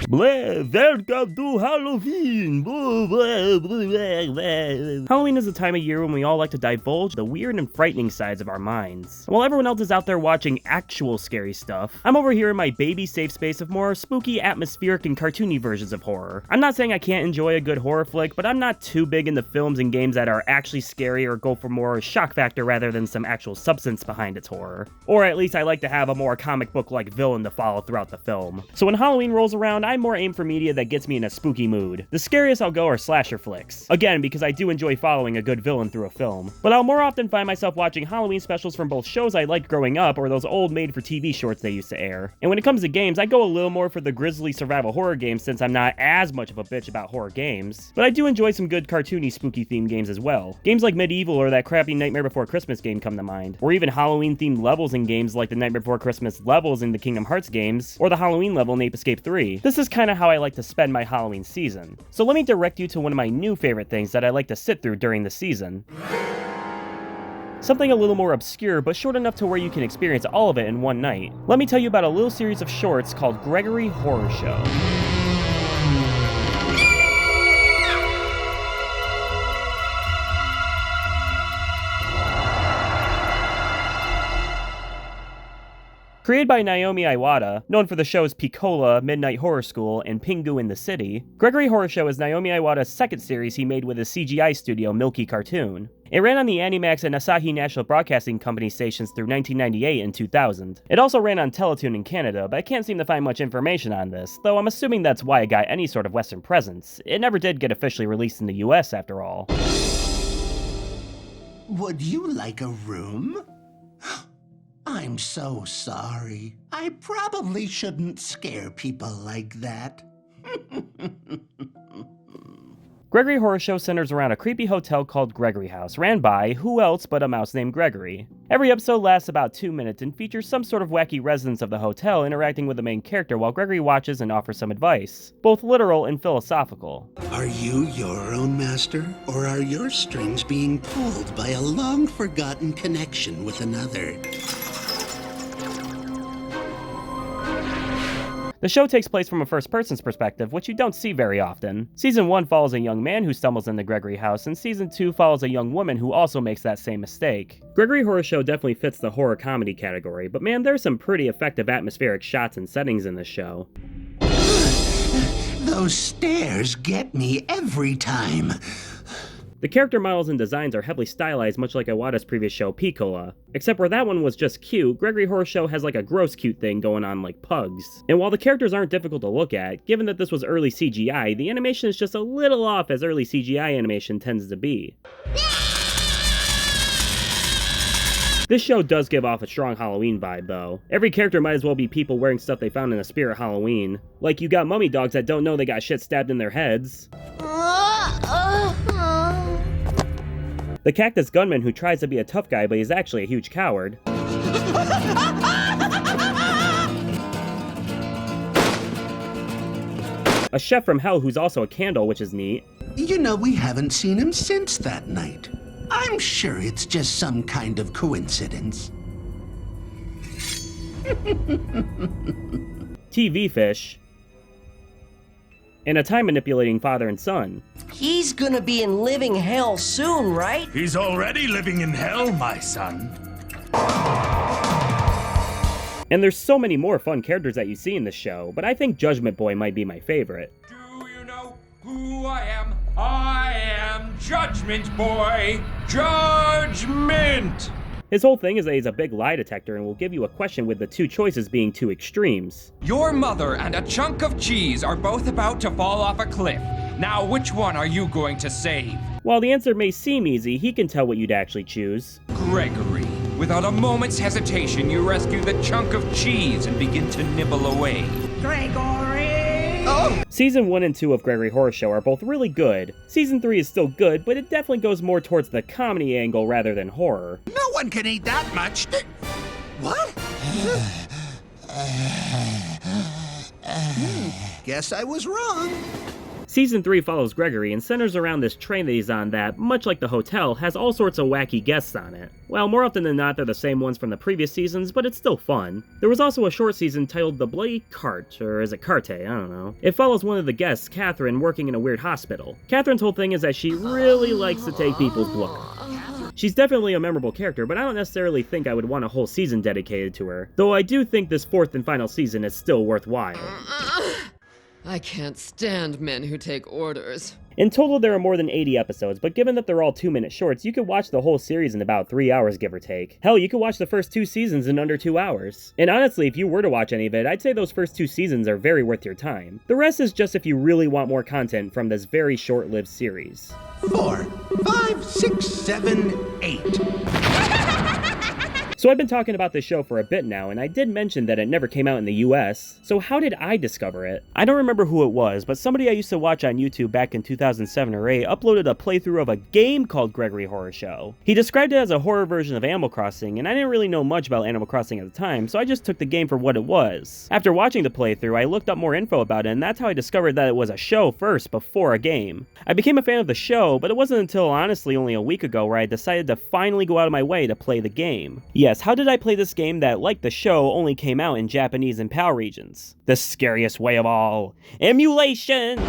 Bleh, welcome to Halloween. Halloween is a time of year when we all like to divulge the weird and frightening sides of our minds. And while everyone else is out there watching actual scary stuff, I'm over here in my baby safe space of more spooky, atmospheric, and cartoony versions of horror. I'm not saying I can't enjoy a good horror flick, but I'm not too big into films and games that are actually scary or go for more shock factor rather than some actual substance behind its horror. Or at least I like to have a more comic book-like villain to follow throughout the film. So when Halloween rolls around, I more aim for media that gets me in a spooky mood. The scariest I'll go are slasher flicks. Again, because I do enjoy following a good villain through a film. But I'll more often find myself watching Halloween specials from both shows I liked growing up or those old made-for-TV shorts they used to air. And when it comes to games, I go a little more for the grisly survival horror games since I'm not as much of a bitch about horror games. But I do enjoy some good cartoony spooky themed games as well. Games like Medieval or that crappy Nightmare Before Christmas game come to mind. Or even Halloween themed levels in games like the Nightmare Before Christmas levels in the Kingdom Hearts games, or the Halloween level in Ape Escape 3. This is kinda how I like to spend my Halloween season. So let me direct you to one of my new favorite things that I like to sit through during the season. Something a little more obscure, but short enough to where you can experience all of it in one night. Let me tell you about a little series of shorts called Gregory Horror Show. Created by Naomi Iwata, known for the shows Piccola, Midnight Horror School, and Pingu in the City, Gregory Horror Show is Naomi Iwata's second series he made with his CGI studio Milky Cartoon. It ran on the Animax and Asahi National Broadcasting Company stations through 1998 and 2000. It also ran on Teletoon in Canada, but I can't seem to find much information on this, though I'm assuming that's why it got any sort of Western presence. It never did get officially released in the US after all. Would you like a room? I'm so sorry. I probably shouldn't scare people like that. Gregory Horror Show centers around a creepy hotel called Gregory House, ran by who else but a mouse named Gregory. Every episode lasts about 2 minutes and features some sort of wacky residents of the hotel interacting with the main character while Gregory watches and offers some advice, both literal and philosophical. Are you your own master, or are your strings being pulled by a long-forgotten connection with another? The show takes place from a first-person's perspective, which you don't see very often. Season 1 follows a young man who stumbles into Gregory House, and Season 2 follows a young woman who also makes that same mistake. Gregory Horror Show definitely fits the horror comedy category, but man, there's some pretty effective atmospheric shots and settings in this show. Those stairs get me every time. The character models and designs are heavily stylized much like Iwata's previous show, Piccola. Except where that one was just cute, Gregory Horror Show has like a gross cute thing going on like pugs. And while the characters aren't difficult to look at, given that this was early CGI, the animation is just a little off as early CGI animation tends to be. This show does give off a strong Halloween vibe though. Every character might as well be people wearing stuff they found in a Spirit Halloween. Like you got mummy dogs that don't know they got shit stabbed in their heads. The cactus gunman who tries to be a tough guy but he's actually a huge coward. A chef from hell who's also a candle, which is neat. You know, we haven't seen him since that night. I'm sure it's just some kind of coincidence. TV fish. And a time-manipulating father and son. He's gonna be in living hell soon, right? He's already living in hell, my son. And there's so many more fun characters that you see in this show, but I think Judgment Boy might be my favorite. Do you know who I am? I am Judgment Boy! Judgment! His whole thing is that he's a big lie detector and will give you a question with the two choices being two extremes. Your mother and a chunk of cheese are both about to fall off a cliff. Now, which one are you going to save? While the answer may seem easy, he can tell what you'd actually choose. Gregory. Without a moment's hesitation, you rescue the chunk of cheese and begin to nibble away. Gregory! Season 1 and 2 of Gregory Horror Show are both really good. Season 3 is still good, but it definitely goes more towards the comedy angle rather than horror. No one can eat that much. What? Guess I was wrong. Season 3 follows Gregory and centers around this train that he's on that, much like the hotel, has all sorts of wacky guests on it. Well, more often than not, they're the same ones from the previous seasons, but it's still fun. There was also a short season titled The Bloody Cart, or is it Carte? I don't know. It follows one of the guests, Catherine, working in a weird hospital. Catherine's whole thing is that she really likes to take people's blood. She's definitely a memorable character, but I don't necessarily think I would want a whole season dedicated to her, though I do think this 4th and final season is still worthwhile. I can't stand men who take orders. In total, there are more than 80 episodes, but given that they're all 2-minute shorts, you could watch the whole series in about 3 hours, give or take. Hell, you could watch the first 2 seasons in under 2 hours. And honestly, if you were to watch any of it, I'd say those first 2 seasons are very worth your time. The rest is just if you really want more content from this very short-lived series. 4, 5, 6, 7, 8. So I've been talking about this show for a bit now, and I did mention that it never came out in the US. So how did I discover it? I don't remember who it was, but somebody I used to watch on YouTube back in 2007 or 8 uploaded a playthrough of a game called Gregory Horror Show. He described it as a horror version of Animal Crossing, and I didn't really know much about Animal Crossing at the time, so I just took the game for what it was. After watching the playthrough, I looked up more info about it, and that's how I discovered that it was a show first before a game. I became a fan of the show, but it wasn't until honestly only a week ago where I decided to finally go out of my way to play the game. Yes, how did I play this game that, like the show, only came out in Japanese and PAL regions? The scariest way of all. Emulation!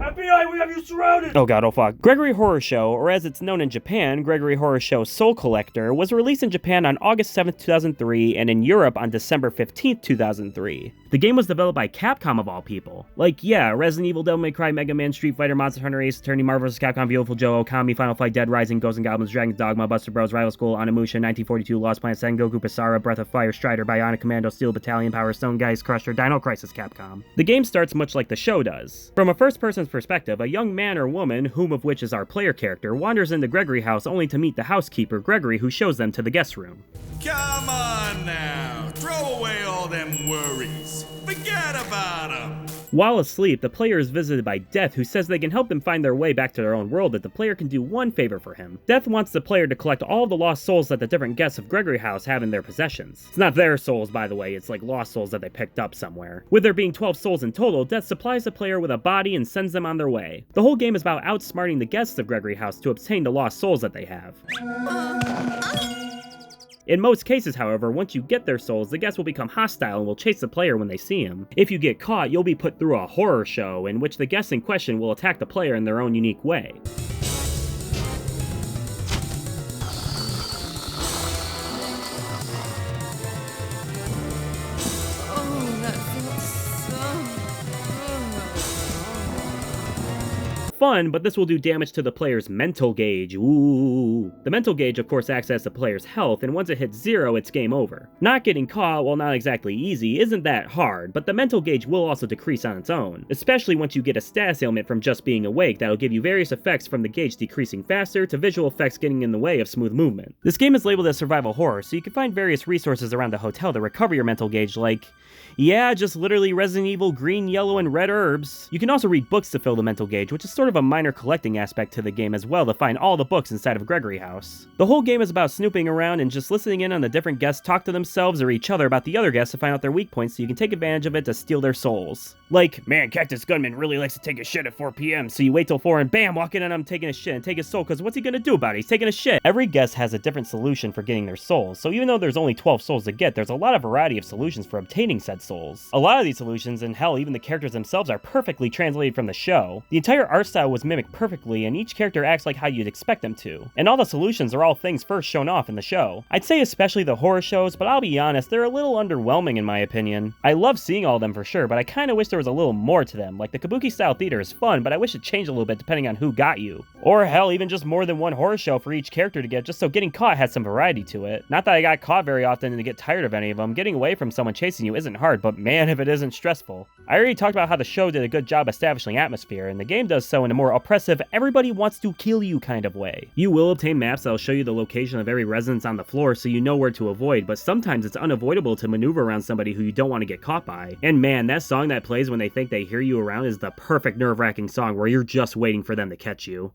FBI, we have you surrounded! Oh god, oh fuck. Gregory Horror Show, or as it's known in Japan, Gregory Horror Show Soul Collector, was released in Japan on August 7th, 2003, and in Europe on December 15th, 2003. The game was developed by Capcom of all people. Like, yeah, Resident Evil, Devil May Cry, Mega Man, Street Fighter, Monster Hunter, Ace Attorney, Marvel vs. Capcom, Beautiful Joe, Okami, Final Fight, Dead Rising, Ghosts and Goblins, Dragons, Dogma, Buster Bros, Rival School, Onimusha, 1942, Lost Planet, Sengoku, Basara, Breath of Fire, Strider, Bionic Commando, Steel Battalion, Power Stone, Geist, Crusher, Dino Crisis, Capcom. The game starts much like the show does. From a first-person's perspective, a young man or woman, whom of which is our player character, wanders into Gregory House only to meet the housekeeper, Gregory, who shows them to the guest room. Come on now. Throw away all them worries. Forget about them. While asleep, the player is visited by Death, who says they can help them find their way back to their own world if the player can do one favor for him. Death wants the player to collect all the lost souls that the different guests of Gregory House have in their possessions. It's not their souls, by the way, it's like lost souls that they picked up somewhere. With there being 12 souls in total, Death supplies the player with a body and sends them on their way. The whole game is about outsmarting the guests of Gregory House to obtain the lost souls that they have. In most cases, however, once you get their souls, the guests will become hostile and will chase the player when they see him. If you get caught, you'll be put through a horror show in which the guests in question will attack the player in their own unique way. Fun, but this will do damage to the player's mental gauge. Ooh. The mental gauge, of course, acts as the player's health, and once it hits 0, it's game over. Not getting caught, while not exactly easy, isn't that hard, but the mental gauge will also decrease on its own, especially once you get a status ailment from just being awake that'll give you various effects from the gauge decreasing faster to visual effects getting in the way of smooth movement. This game is labeled as survival horror, so you can find various resources around the hotel to recover your mental gauge, like, yeah, just literally Resident Evil green, yellow, and red herbs. You can also read books to fill the mental gauge, which is sort of a minor collecting aspect to the game as well to find all the books inside of Gregory House. The whole game is about snooping around and just listening in on the different guests talk to themselves or each other about the other guests to find out their weak points so you can take advantage of it to steal their souls. Like, man, Cactus Gunman really likes to take a shit at 4 p.m, so you wait till 4 and bam, walk in on him taking a shit and take his soul, cause what's he gonna do about it? He's taking a shit. Every guest has a different solution for getting their souls, so even though there's only 12 souls to get, there's a lot of variety of solutions for obtaining said souls. A lot of these solutions, and hell, even the characters themselves, are perfectly translated from the show. The entire art style was mimicked perfectly, and each character acts like how you'd expect them to. And all the solutions are all things first shown off in the show. I'd say especially the horror shows, but I'll be honest, they're a little underwhelming in my opinion. I love seeing all of them for sure, but I kinda wish there was a little more to them. Like, the Kabuki style theater is fun, but I wish it changed a little bit depending on who got you. Or hell, even just more than one horror show for each character to get, just so getting caught had some variety to it. Not that I got caught very often and to get tired of any of them. Getting away from someone chasing you isn't hard, but man, if it isn't stressful. I already talked about how the show did a good job establishing atmosphere, and the game does so in a more oppressive, everybody wants to kill you kind of way. You will obtain maps that'll show you the location of every residence on the floor so you know where to avoid, but sometimes it's unavoidable to maneuver around somebody who you don't want to get caught by. And man, that song that plays when they think they hear you around is the perfect nerve-wracking song where you're just waiting for them to catch you.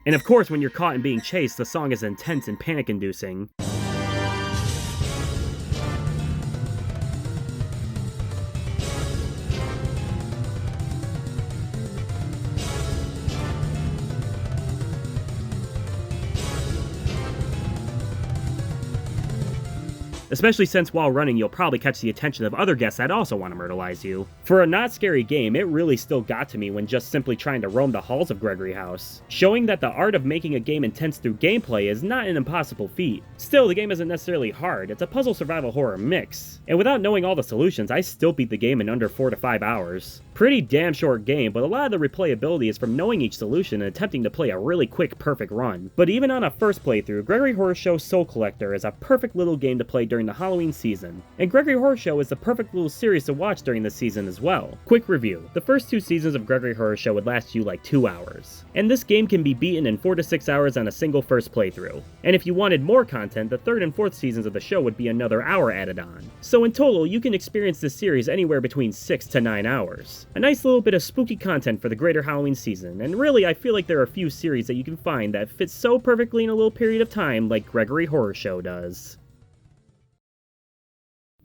And of course, when you're caught and being chased, the song is intense and panic-inducing. Especially since while running you'll probably catch the attention of other guests that also want to myrtleize you. For a not scary game, it really still got to me when just simply trying to roam the halls of Gregory House, showing that the art of making a game intense through gameplay is not an impossible feat. Still, the game isn't necessarily hard, it's a puzzle survival horror mix, and without knowing all the solutions, I still beat the game in under 4 to 5 hours. Pretty damn short game, but a lot of the replayability is from knowing each solution and attempting to play a really quick, perfect run. But even on a first playthrough, Gregory Horror Show Soul Collector is a perfect little game to play during the Halloween season. And Gregory Horror Show is the perfect little series to watch during this season as well. Quick review. The first 2 seasons of Gregory Horror Show would last you like 2 hours. And this game can be beaten in 4 to 6 hours on a single first playthrough. And if you wanted more content, the 3rd and 4th seasons of the show would be another hour added on. So in total, you can experience this series anywhere between 6 to 9 hours. A nice little bit of spooky content for the greater Halloween season, and really I feel like there are a few series that you can find that fit so perfectly in a little period of time like Gregory Horror Show does.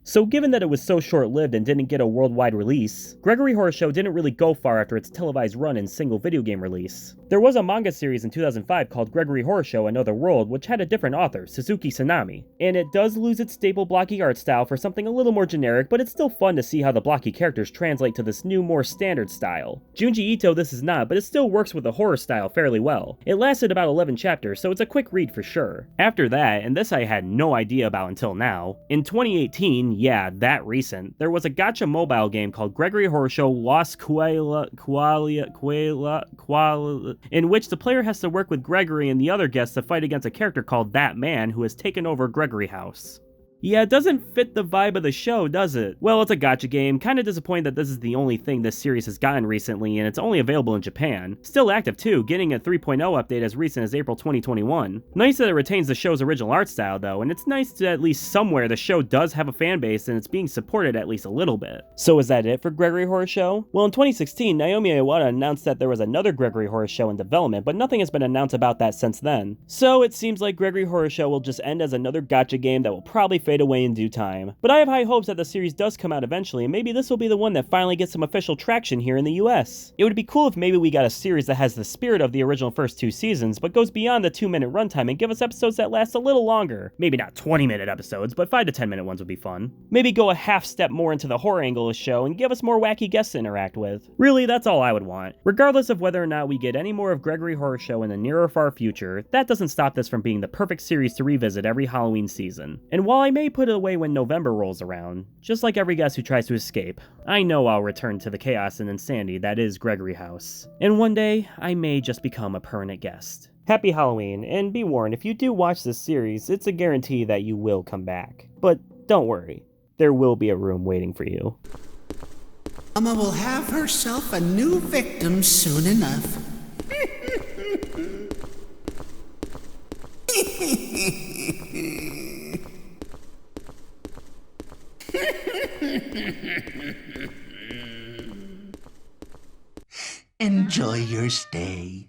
So given that it was so short-lived and didn't get a worldwide release, Gregory Horror Show didn't really go far after its televised run and single video game release. There was a manga series in 2005 called Gregory Horror Show Another World, which had a different author, Suzuki Sanami, and it does lose its staple blocky art style for something a little more generic, but it's still fun to see how the blocky characters translate to this new, more standard style. Junji Ito this is not, but it still works with the horror style fairly well. It lasted about 11 chapters, so it's a quick read for sure. After that, and this I had no idea about until now, in 2018, yeah, that recent, there was a gacha mobile game called Gregory Horror Show Las Qualia, in which the player has to work with Gregory and the other guests to fight against a character called That Man who has taken over Gregory House. Yeah, it doesn't fit the vibe of the show, does it? Well, it's a gacha game, kinda disappointed that this is the only thing this series has gotten recently, and it's only available in Japan. Still active too, getting a 3.0 update as recent as April 2021. Nice that it retains the show's original art style though, and it's nice that at least somewhere the show does have a fan base and it's being supported at least a little bit. So is that it for Gregory Horror Show? Well, in 2016, Naomi Iwata announced that there was another Gregory Horror Show in development, but nothing has been announced about that since then. So it seems like Gregory Horror Show will just end as another gacha game that will probably fade away in due time. But I have high hopes that the series does come out eventually, and maybe this will be the one that finally gets some official traction here in the US. It would be cool if maybe we got a series that has the spirit of the original first 2 seasons, but goes beyond the 2-minute runtime and give us episodes that last a little longer. Maybe not 20-minute episodes, but 5 to 10-minute ones would be fun. Maybe go a half step more into the horror angle of the show and give us more wacky guests to interact with. Really, that's all I would want. Regardless of whether or not we get any more of Gregory Horror Show in the near or far future, that doesn't stop this from being the perfect series to revisit every Halloween season. And while I may put it away when November rolls around, just like every guest who tries to escape, I know I'll return to the chaos and insanity that is Gregory House. And one day, I may just become a permanent guest. Happy Halloween, and be warned, if you do watch this series, it's a guarantee that you will come back. But don't worry, there will be a room waiting for you. Mama will have herself a new victim soon enough. Enjoy your stay.